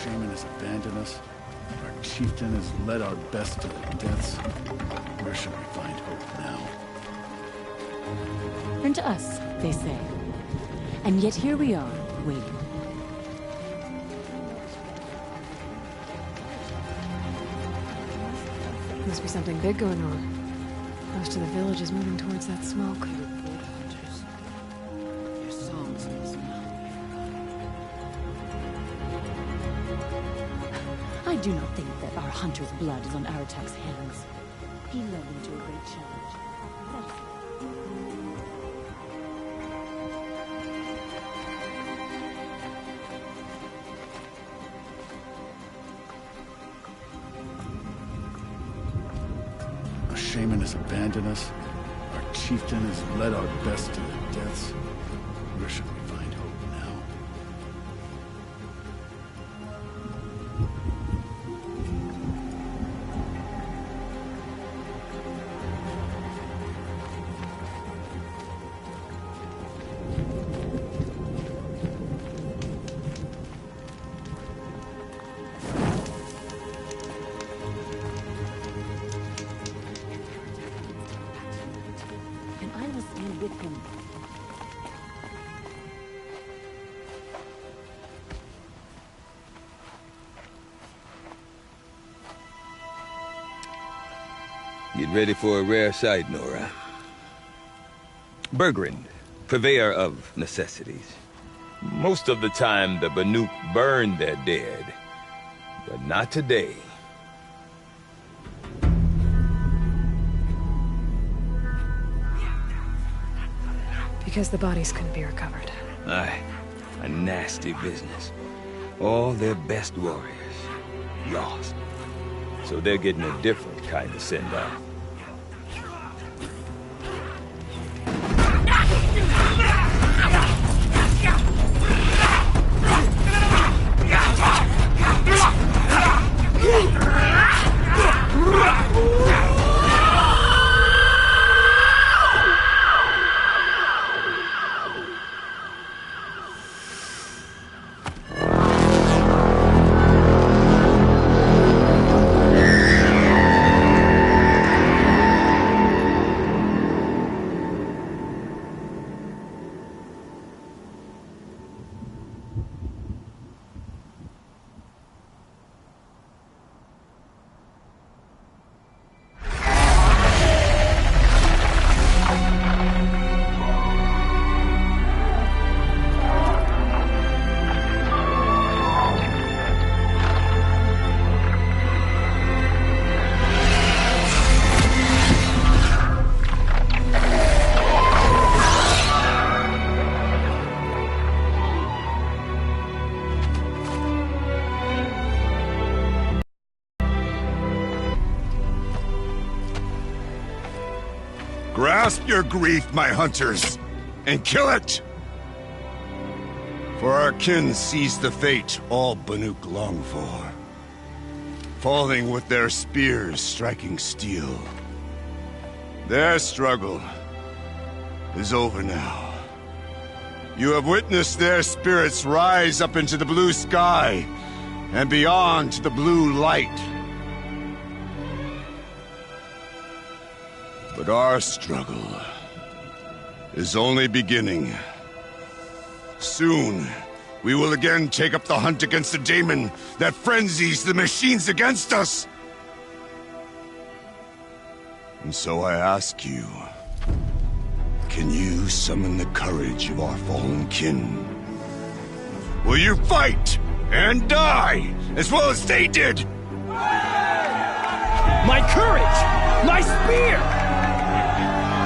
shaman has abandoned us. Our chieftain has led our best to their deaths. Where should we find hope now? Turn to us, they say. And yet here we are, waiting. Must be something big going on. Most of the village is moving towards that smoke. I do not think that our hunter's blood is on Aratak's hands. He led them to a great challenge. Our shaman has abandoned us. Our chieftain has led our best to their deaths. Where should we find hope now? And I will stand with him. Get ready for a rare sight, Nora. Bergrand, purveyor of necessities. Most of the time, the Banuk burn their dead. But not today. Because the bodies couldn't be recovered. Aye, a nasty business. All their best warriors, lost. So they're getting a different kind of send-off. Grasp your grief, my hunters, and kill it! For our kin sees the fate all Banuk long for. Falling with their spears striking steel. Their struggle is over now. You have witnessed their spirits rise up into the blue sky and beyond to the blue light. But our struggle is only beginning. Soon, we will again take up the hunt against the daemon that frenzies the machines against us. And so I ask you, can you summon the courage of our fallen kin? Will you fight and die as well as they did? My courage! My spear!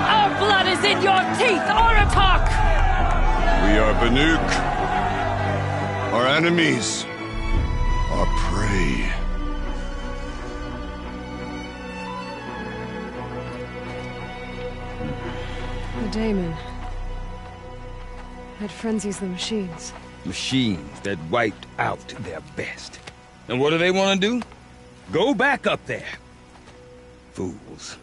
Our blood is in your teeth, Aratak! We are Banuk. Our enemies are prey. The daemon. That frenzies the machines. Machines that wiped out their best. And what do they want to do? Go back up there. Fools.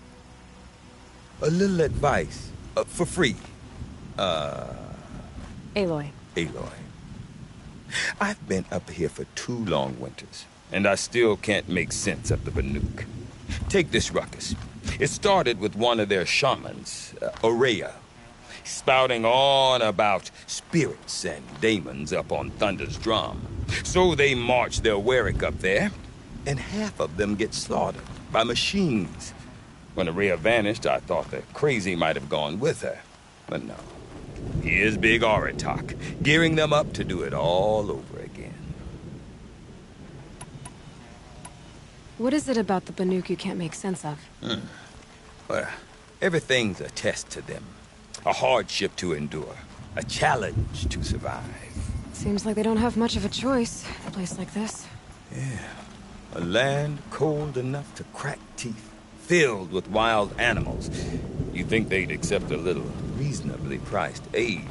A little advice, for free. Aloy. Aloy. I've been up here for 2 long winters, and I still can't make sense of the Banuk. Take this ruckus. It started with one of their shamans, Orea, spouting on about spirits and demons up on Thunder's drum. So they march their Warwick up there, and half of them get slaughtered by machines. When Orea vanished, I thought the crazy might have gone with her, but no. Here's Big Aratak, gearing them up to do it all over again. What is it about the Banuk you can't make sense of? Well, everything's a test to them. A hardship to endure. A challenge to survive. Seems like they don't have much of a choice, a place like this. Yeah. A land cold enough to crack teeth. Filled with wild animals. You'd think they'd accept a little reasonably priced aid.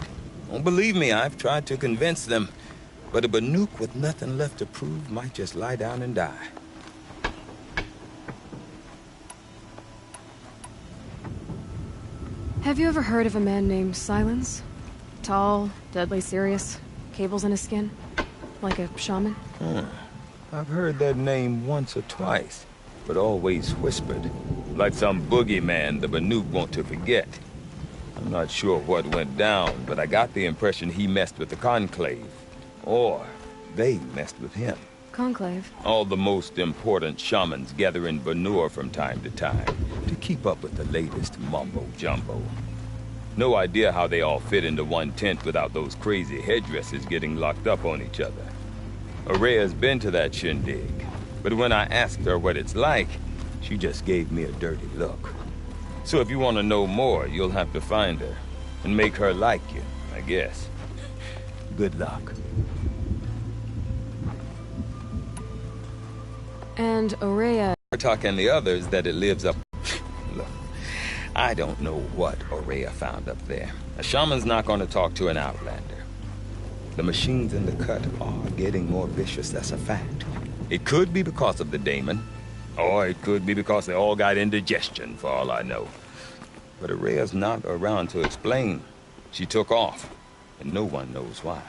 Don't believe me, I've tried to convince them. But a Banuk with nothing left to prove might just lie down and die. Have you ever heard of a man named Silence? Tall, deadly serious, cables in his skin, like a shaman? I've heard that name once or twice, but always whispered, like some boogeyman the Banuk want to forget. I'm not sure what went down, but I got the impression he messed with the Conclave, or they messed with him. Conclave? All the most important shamans gather in Banur from time to time to keep up with the latest mumbo-jumbo. No idea how they all fit into one tent without those crazy headdresses getting locked up on each other. Orea's been to that shindig, but when I asked her what it's like, she just gave me a dirty look. So if you want to know more, you'll have to find her and make her like you, I guess. Good luck. And Orea... Aratak and the others that it lives up... Look, I don't know what Orea found up there. A shaman's not going to talk to an outlander. The machines in the cut are getting more vicious, that's a fact. It could be because of the daemon, or it could be because they all got indigestion, for all I know. But Orea's not around to explain. She took off, and no one knows why.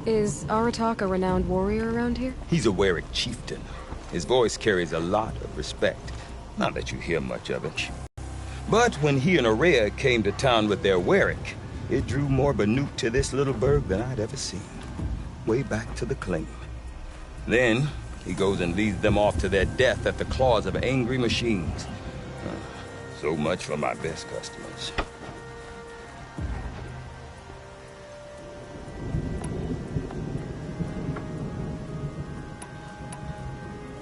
Is Aratak a renowned warrior around here? He's a Warwick chieftain. His voice carries a lot of respect. Not that you hear much of it. But when he and Orea came to town with their Warwick, it drew more Banuk to this little burg than I'd ever seen. Way back to the claim. Then, he goes and leads them off to their death at the claws of angry machines. So much for my best customers.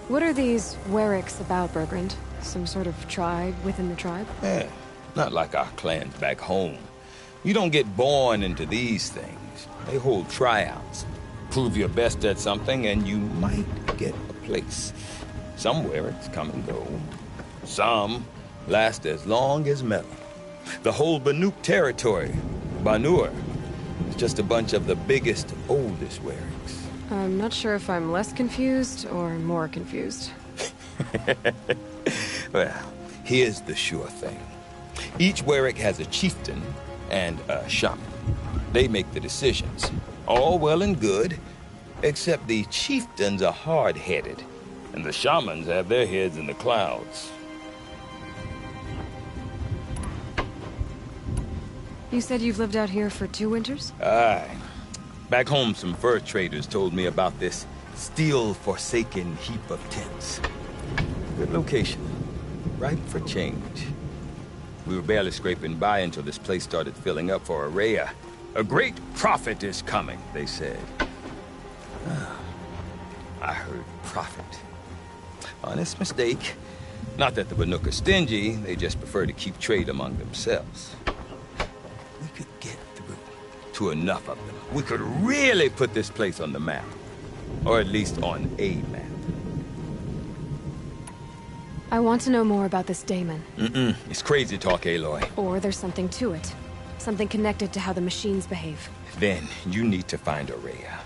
What are these Warwicks about, Bergrand? Some sort of tribe within the tribe? Yeah, not like our clans back home. You don't get born into these things. They hold tryouts. Prove your best at something and you might get a place. Some Warwicks come and go. Some last as long as metal. The whole Banuk territory, Banur, is just a bunch of the biggest, oldest Warwicks. I'm not sure if I'm less confused or more confused. Well, here's the sure thing. Each Warwick has a chieftain and a shaman. They make the decisions. All well and good, except the chieftains are hard-headed, and the shamans have their heads in the clouds. You said you've lived out here for 2 winters? Aye. Back home, some fur traders told me about this steel-forsaken heap of tents. Good location. Ripe for change. We were barely scraping by until this place started filling up for Orea. A great prophet is coming, they said. I heard prophet. Honest mistake. Not that the Banuk are stingy, they just prefer to keep trade among themselves. We could get through to enough of them. We could really put this place on the map. Or at least on a map. I want to know more about this Damon. It's crazy talk, Aloy. Or there's something to it. Something connected to how the machines behave. Then you need to find Aurea.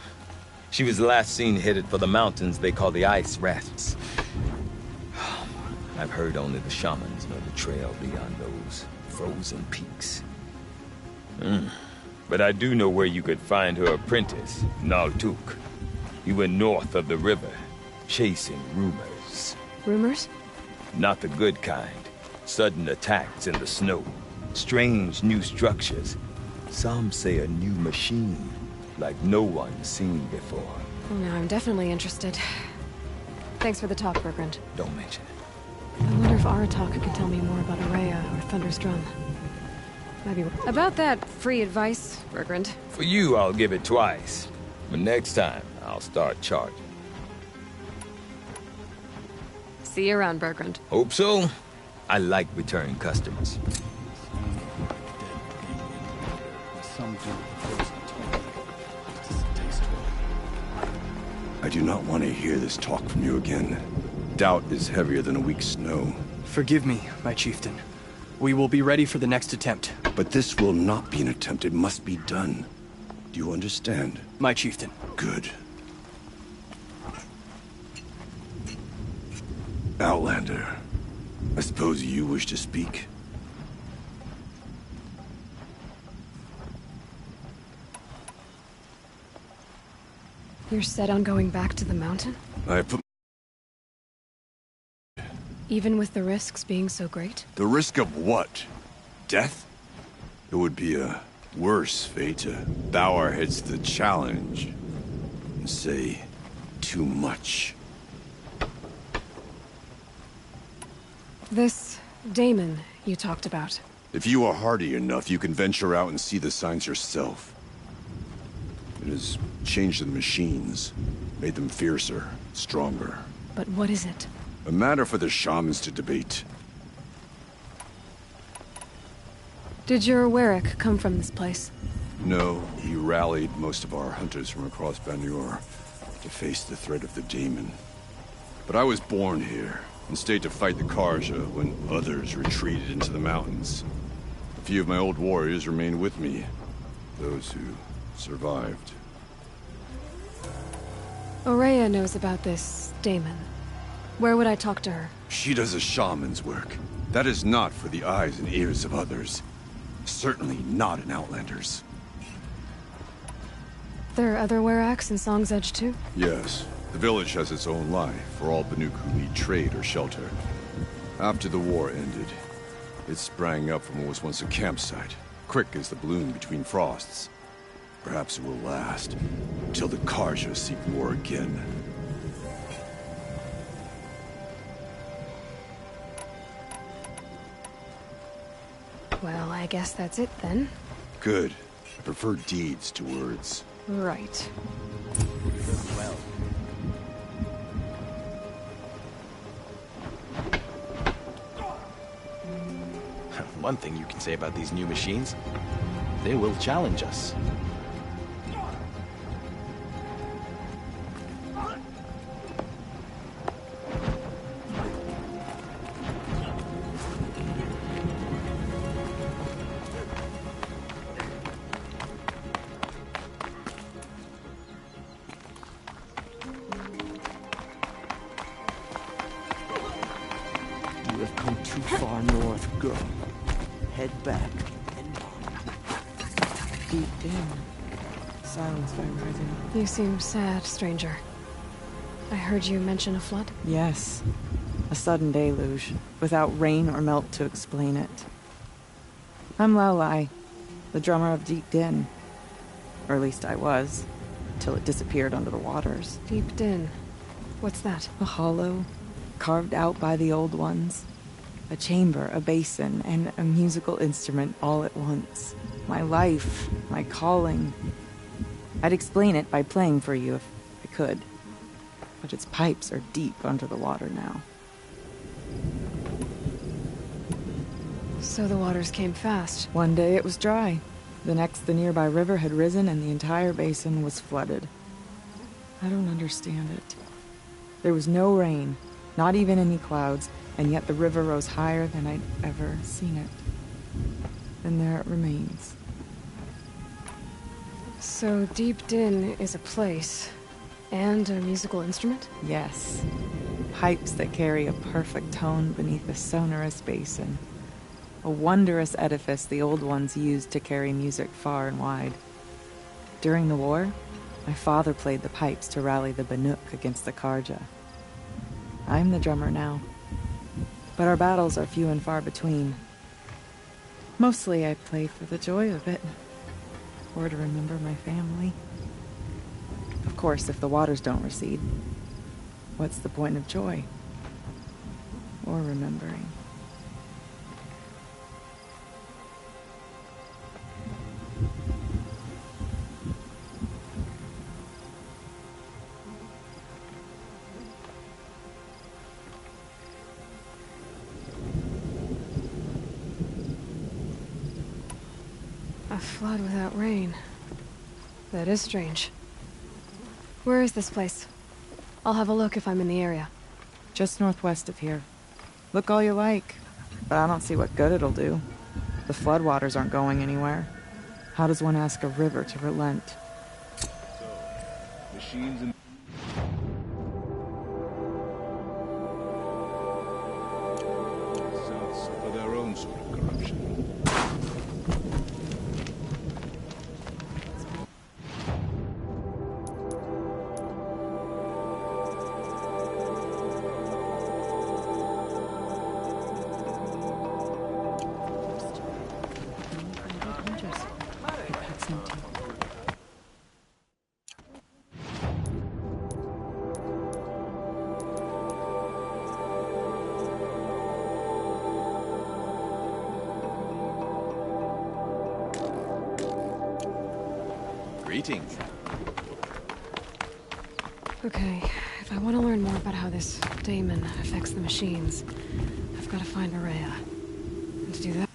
She was last seen headed for the mountains they call the Ice Rafts. I've heard only the shamans know the trail beyond those frozen peaks. But I do know where you could find her apprentice, Naltuk. He went north of the river, chasing rumors. Rumors? Not the good kind. Sudden attacks in the snow. Strange new structures. Some say a new machine, like no one's seen before. Well, now I'm definitely interested. Thanks for the talk, Bergrand. Don't mention it. I wonder if Aratak could tell me more about Aurea or Thunder's Drum. Might be... About that free advice, Bergrand. For you, I'll give it twice. But next time, I'll start charging. See you around, Bergrand. Hope so. I like return customers. I do not want to hear this talk from you again. Doubt is heavier than a week's snow. Forgive me, my chieftain. We will be ready for the next attempt. But this will not be an attempt. It must be done. Do you understand? My chieftain. Good. Outlander, I suppose you wish to speak? You're set on going back to the mountain? I put... Even with the risks being so great? The risk of what? Death? It would be a worse fate to bow our heads to the challenge and say too much. This Damon you talked about. If you are hardy enough, you can venture out and see the signs yourself. It has changed the machines, made them fiercer, stronger. But what is it? A matter for the shamans to debate. Did your Warwick come from this place? No, he rallied most of our hunters from across Banur to face the threat of the Daemon. But I was born here, and stayed to fight the Karja when others retreated into the mountains. A few of my old warriors remained with me, those who survived. Aurea knows about this Damon. Where would I talk to her? She does a shaman's work. That is not for the eyes and ears of others. Certainly not an Outlander's. There are other Weraks in Song's Edge too? Yes. The village has its own life for all Banuk who need trade or shelter. After the war ended, it sprang up from what was once a campsite, quick as the bloom between frosts. Perhaps it will last, until the Karja seek war again. Well, I guess that's it then. Good. I prefer deeds to words. Right. Well. One thing you can say about these new machines, they will challenge us. You have come too far north, girl. Head back and Deep in. Silence by rising. You seem sad, stranger. I heard you mention a flood? Yes. A sudden deluge, without rain or melt to explain it. I'm Laolai, the drummer of Deep Din. Or at least I was, till it disappeared under the waters. Deep Din. What's that? A hollow, carved out by the old ones. A chamber, a basin, and a musical instrument all at once. My life, my calling. I'd explain it by playing for you if I could. But its pipes are deep under the water now. So the waters came fast. One day it was dry. The next, the nearby river had risen and the entire basin was flooded. I don't understand it. There was no rain, not even any clouds, and yet the river rose higher than I'd ever seen it. And there it remains. So Deep Din is a place, and a musical instrument? Yes. Pipes that carry a perfect tone beneath a sonorous basin. A wondrous edifice the old ones used to carry music far and wide. During the war, my father played the pipes to rally the Banuk against the Karja. I'm the drummer now, but our battles are few and far between. Mostly I play for the joy of it, or to remember my family. Of course, if the waters don't recede, what's the point of joy? Or remembering? A flood without rain. That is strange. Where is this place? I'll have a look if I'm in the area. Just northwest of here. Look all you like, but I don't see what good it'll do. The floodwaters aren't going anywhere. How does one ask a river to relent? Machines and Souths suffer their own sort of corruption. Greetings. Okay, if I want to learn more about how this daemon affects the machines, I've got to find Araya. And to do that...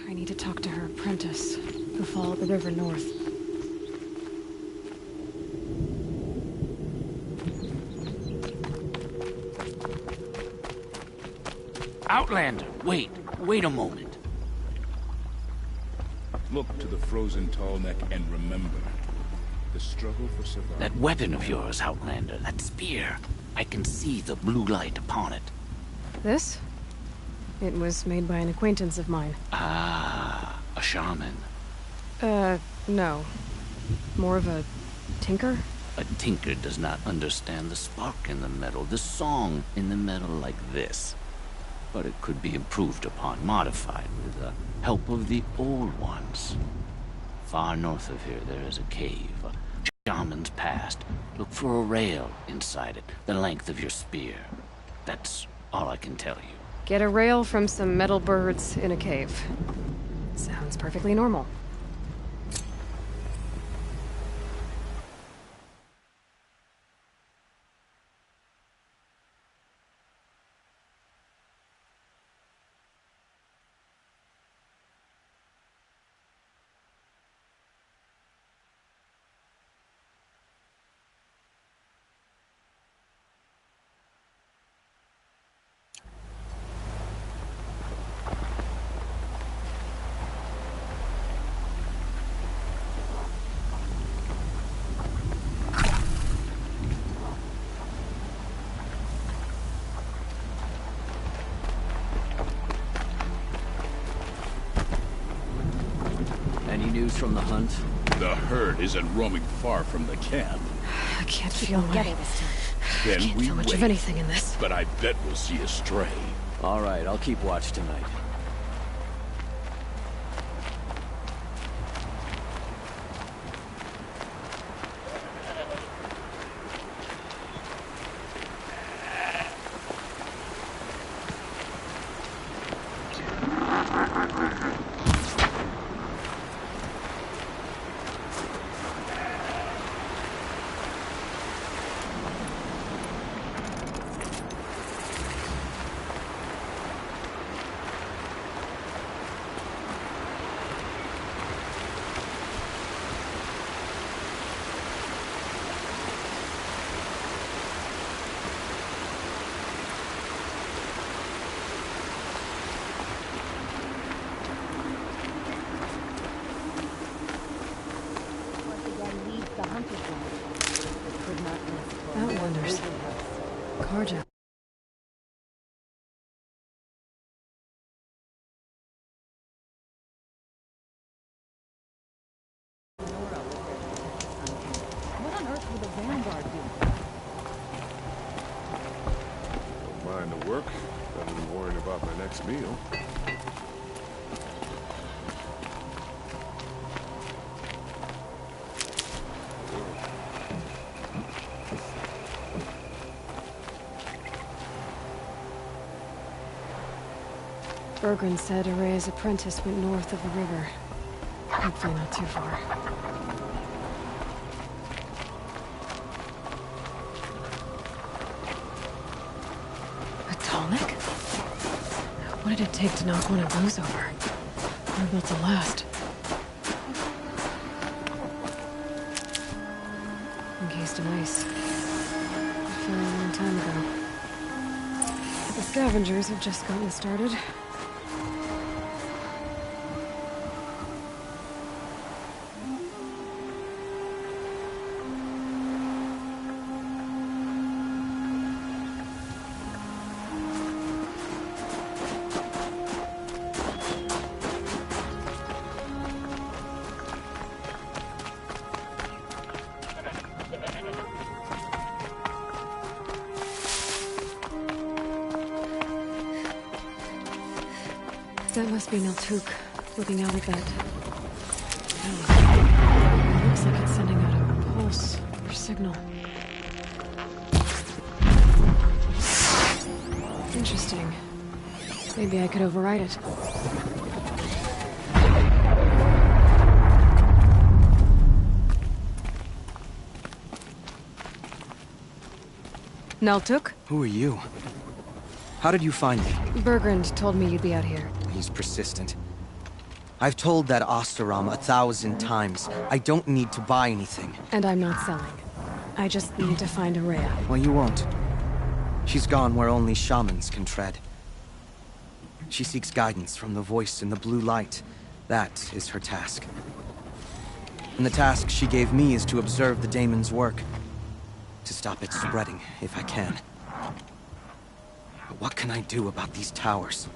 I need to talk to her apprentice, who followed the river north. Outlander, wait a moment. Look to the frozen tall neck and remember the struggle for survival. That weapon of yours, Outlander, that spear. I can see the blue light upon it. This? It was made by an acquaintance of mine. Ah, a shaman. No. More of a tinker? A tinker does not understand the spark in the metal, the song in the metal like this. But it could be improved upon, modified, with the help of the old ones. Far north of here, there is a cave, a shaman's past. Look for a rail inside it, the length of your spear. That's all I can tell you. Get a rail from some metal birds in a cave. Sounds perfectly normal. Any news from the hunt? The herd isn't roaming far from the camp. I can't feel my... Then Can't we feel much wait. of anything in this. But I bet we'll see a stray. All right, I'll keep watch tonight. work. Better than worrying about my next meal. Bergren said Araya's apprentice went north of the river. Hopefully not too far. A tonic? What did it take to knock one of those over? They're built to last. Encased in ice. A very long time ago. The scavengers have just gotten started. That must be Naltuk, looking out at that. Oh, it looks like it's sending out a pulse or signal. Interesting. Maybe I could override it. Naltuk? Who are you? How did you find me? Bergrand told me you'd be out here. He's persistent. I've told that Oseram 1,000 times. I don't need to buy anything. And I'm not selling. I just need to find Araya. Well, you won't. She's gone where only shamans can tread. She seeks guidance from the voice in the blue light. That is her task. And the task she gave me is to observe the daemon's work. To stop it spreading, if I can. But what can I do about these towers?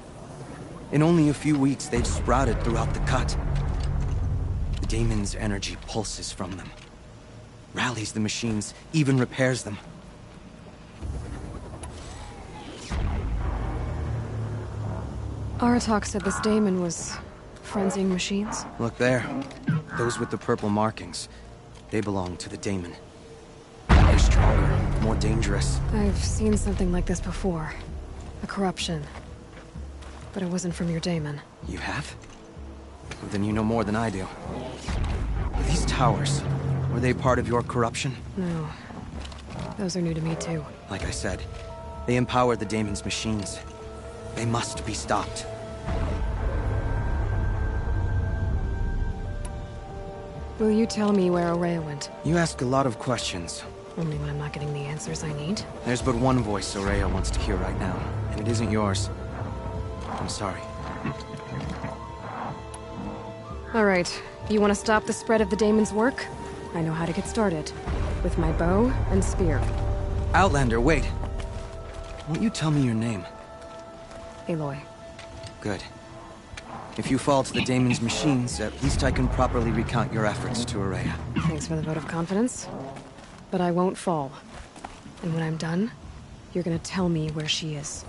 In only a few weeks, they've sprouted throughout the cut. The daemon's energy pulses from them. Rallies the machines, even repairs them. Aratak said this daemon was frenzying machines. Look there. Those with the purple markings. They belong to the daemon. They're stronger, more dangerous. I've seen something like this before. A corruption. But it wasn't from your daemon. You have? Well, then you know more than I do. These towers, were they part of your corruption? No. Those are new to me too. Like I said, they empower the daemon's machines. They must be stopped. Will you tell me where Araya went? You ask a lot of questions. Only when I'm not getting the answers I need. There's but one voice Araya wants to hear right now, and it isn't yours. I'm sorry. All right. You want to stop the spread of the daemon's work? I know how to get started. With my bow and spear. Outlander, wait. Won't you tell me your name? Aloy. Good. If you fall to the daemon's machines, at least I can properly recount your efforts to Araya. Thanks for the vote of confidence. But I won't fall. And when I'm done, you're gonna tell me where she is.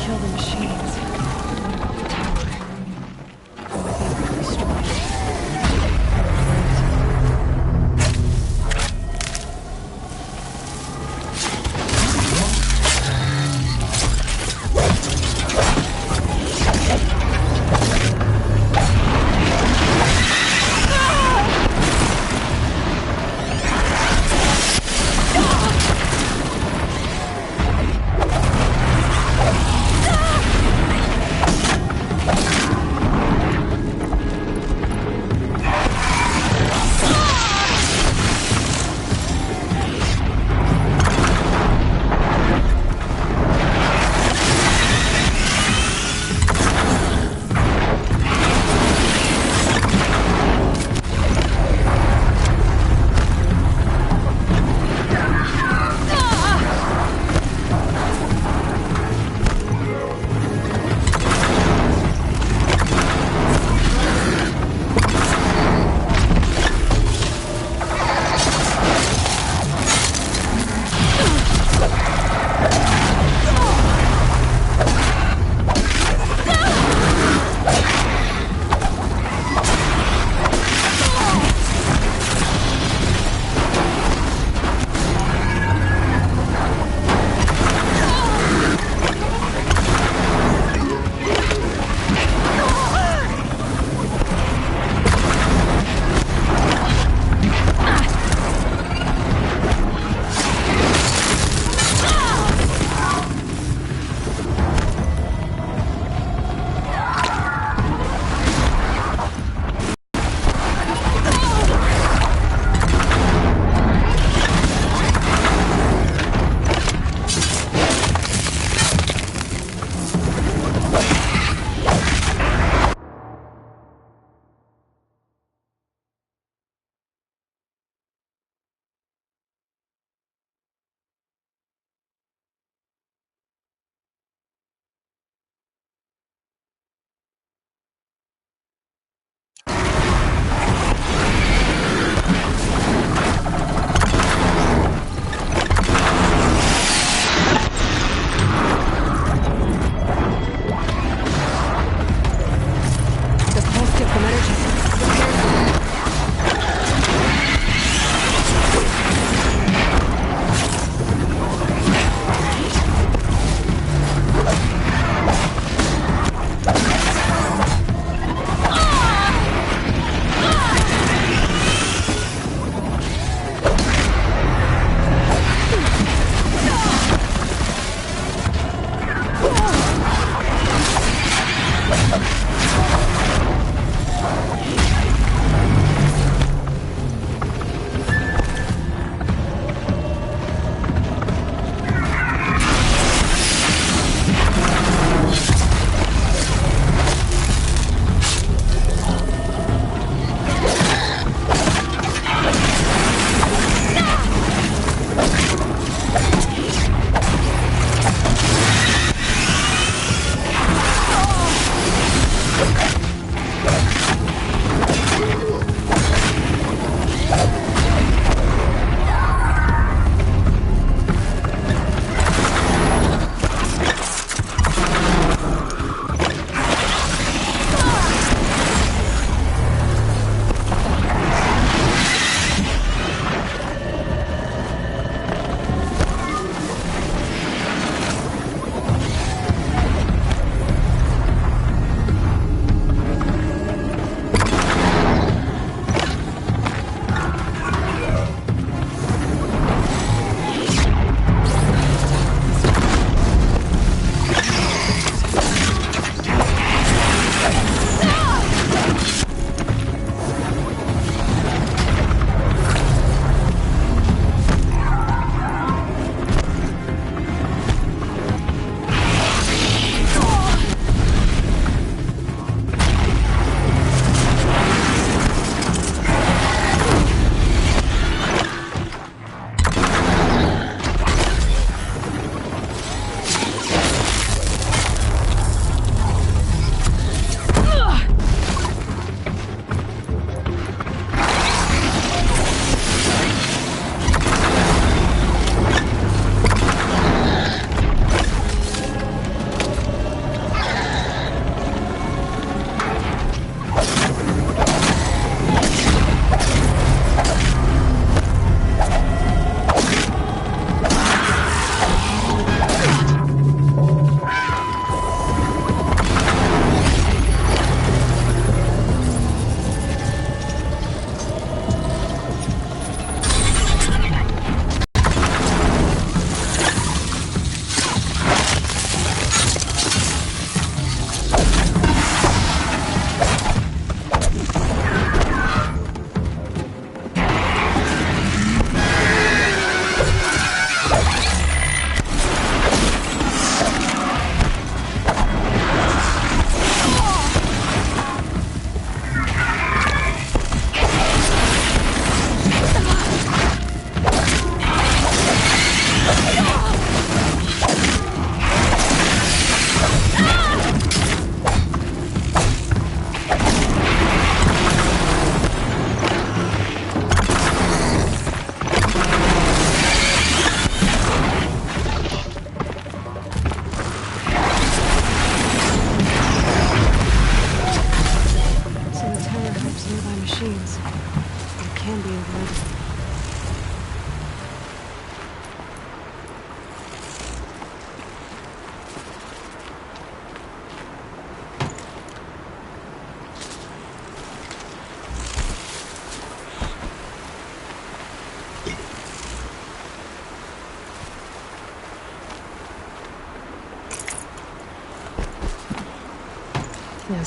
Kill the machines. And I think really strong.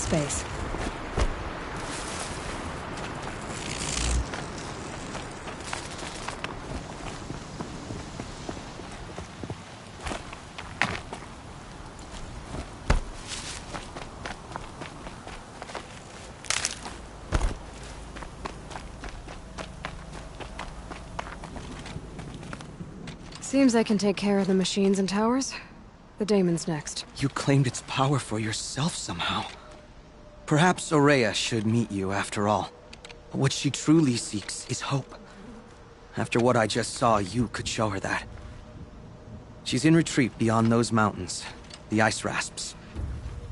space. Seems I can take care of the machines and towers. The daemon's next. You claimed its power for yourself somehow. Perhaps Aurea should meet you after all. What she truly seeks is hope. After what I just saw, you could show her that. She's in retreat beyond those mountains, the ice rasps.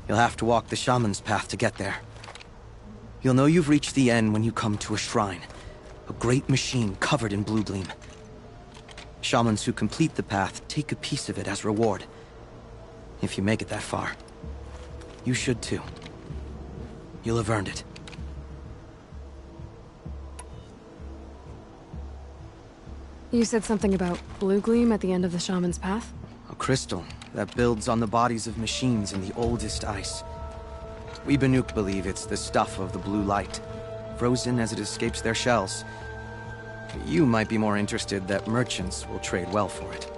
You'll have to walk the shaman's path to get there. You'll know you've reached the end when you come to a shrine. A great machine covered in blue gleam. Shamans who complete the path take a piece of it as reward. If you make it that far, you should too. You'll have earned it. You said something about blue gleam at the end of the shaman's path? A crystal that builds on the bodies of machines in the oldest ice. We Banuk believe it's the stuff of the blue light, frozen as it escapes their shells. You might be more interested that merchants will trade well for it.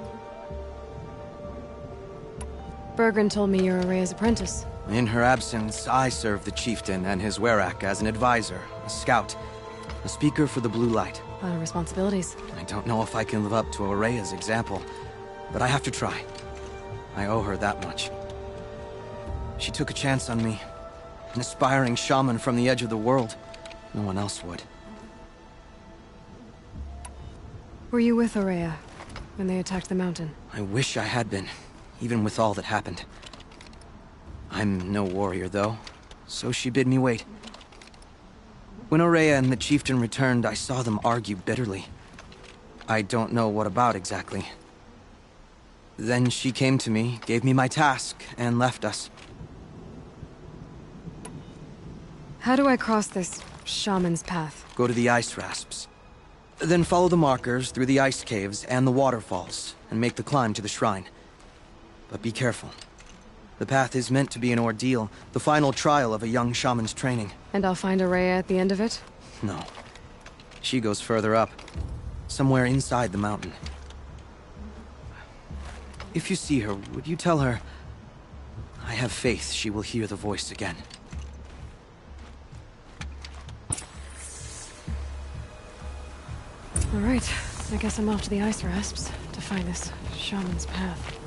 Bergren told me you're Aurea's apprentice. In her absence, I serve the chieftain and his werak as an advisor, a scout, a speaker for the blue light. A lot of responsibilities. I don't know if I can live up to Aurea's example, but I have to try. I owe her that much. She took a chance on me, an aspiring shaman from the edge of the world. No one else would. Were you with Aurea when they attacked the mountain? I wish I had been, even with all that happened. I'm no warrior, though, so she bid me wait. When Aurea and the chieftain returned, I saw them argue bitterly. I don't know what about exactly. Then she came to me, gave me my task, and left us. How do I cross this shaman's path? Go to the ice rasps. Then follow the markers through the ice caves and the waterfalls, and make the climb to the shrine. But be careful. The path is meant to be an ordeal, the final trial of a young shaman's training. And I'll find Aurea at the end of it? No. She goes further up. Somewhere inside the mountain. If you see her, would you tell her... I have faith she will hear the voice again. Alright, I guess I'm off to the ice rasps to find this shaman's path.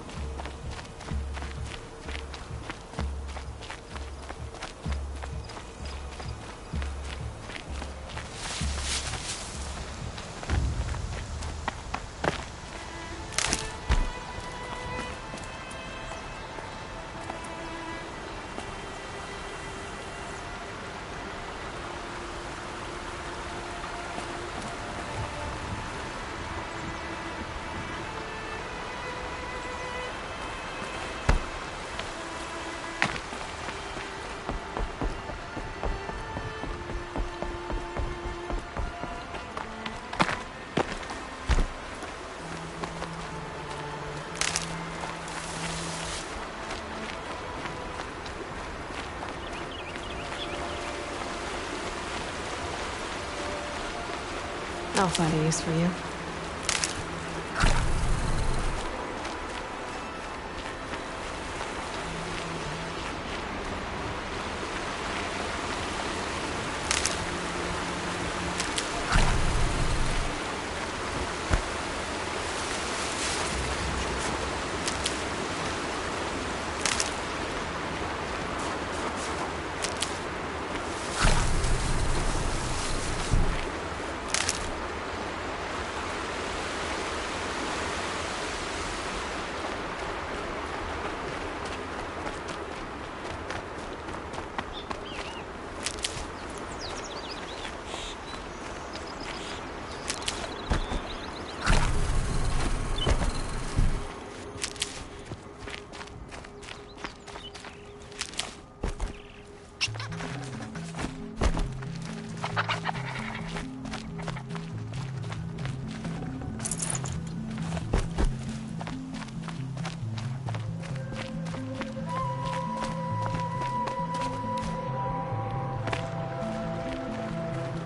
I'll find a use for you.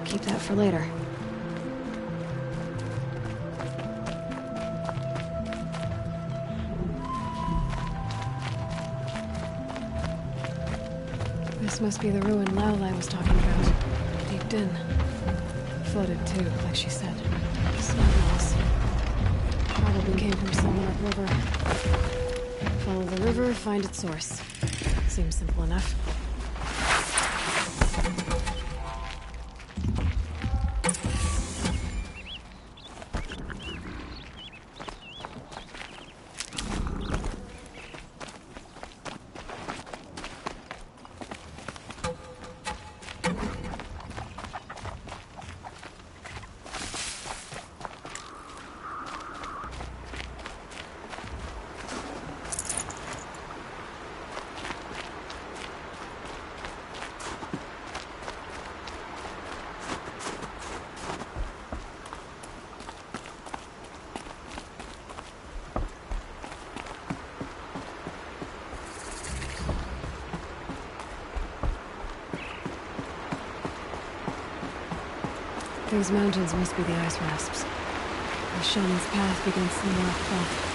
keep that for later. This must be the ruin Laolai was talking about. Deep in. Flooded too, like she said. Snow walls. Probably came from somewhere upriver. Follow the river, find its source. Seems simple enough. These mountains must be the ice rasps. The shaman's path begins somewhere up above.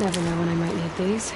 Never know when I might need these.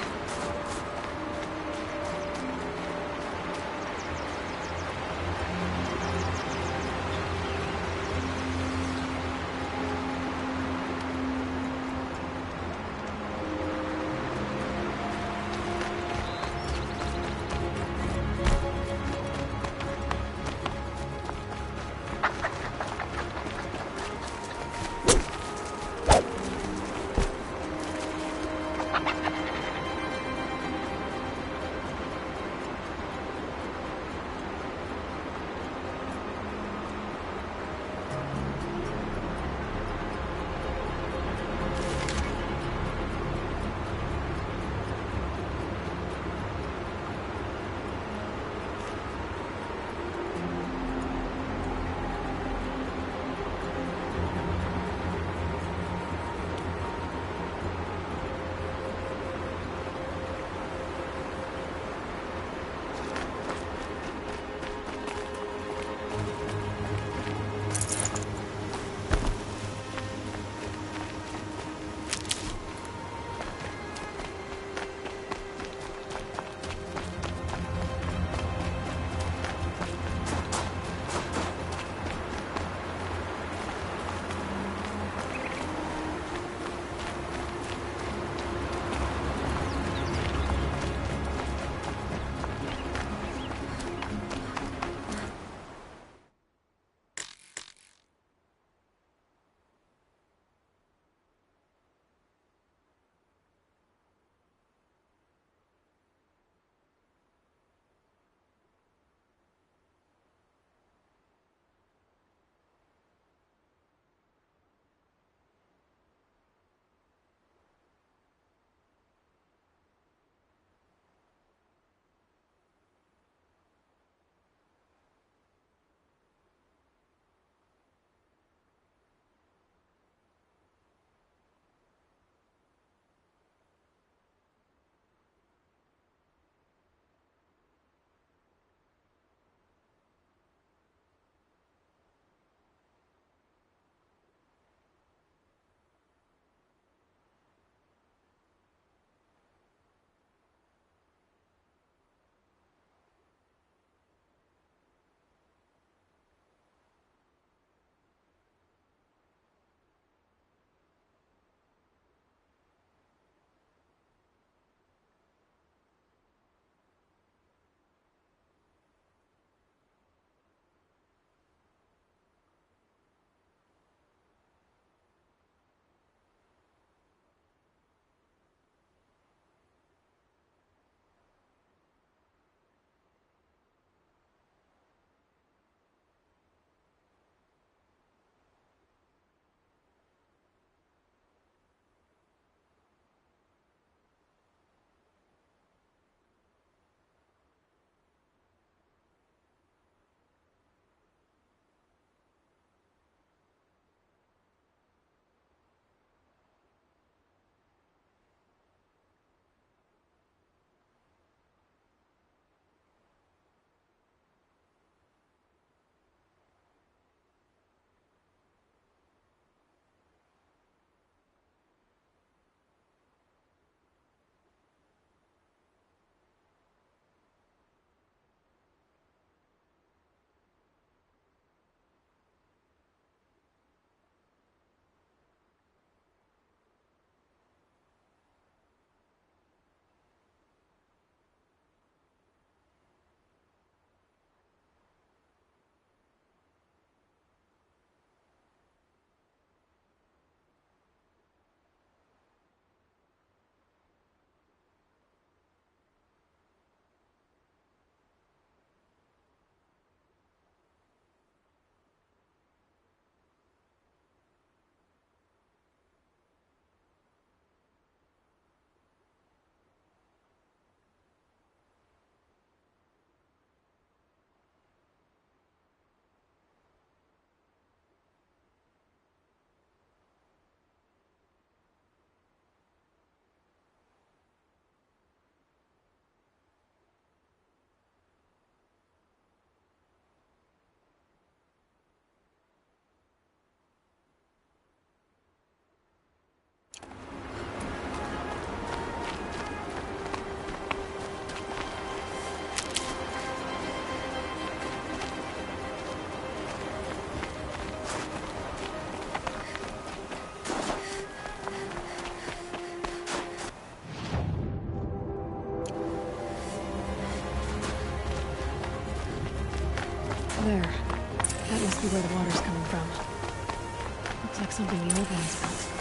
There. That must be where the water's coming from. Looks like something the old ones built.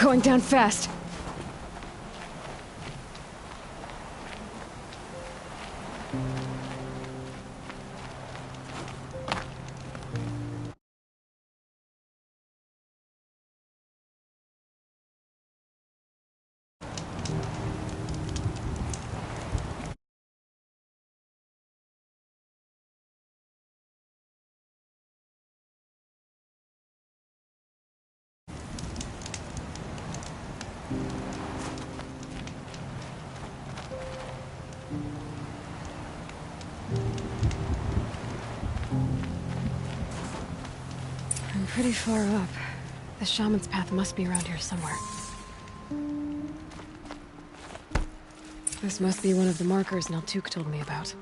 Going down fast. I'm pretty far up. The shaman's path must be around here somewhere. This must be one of the markers Naltuk told me about.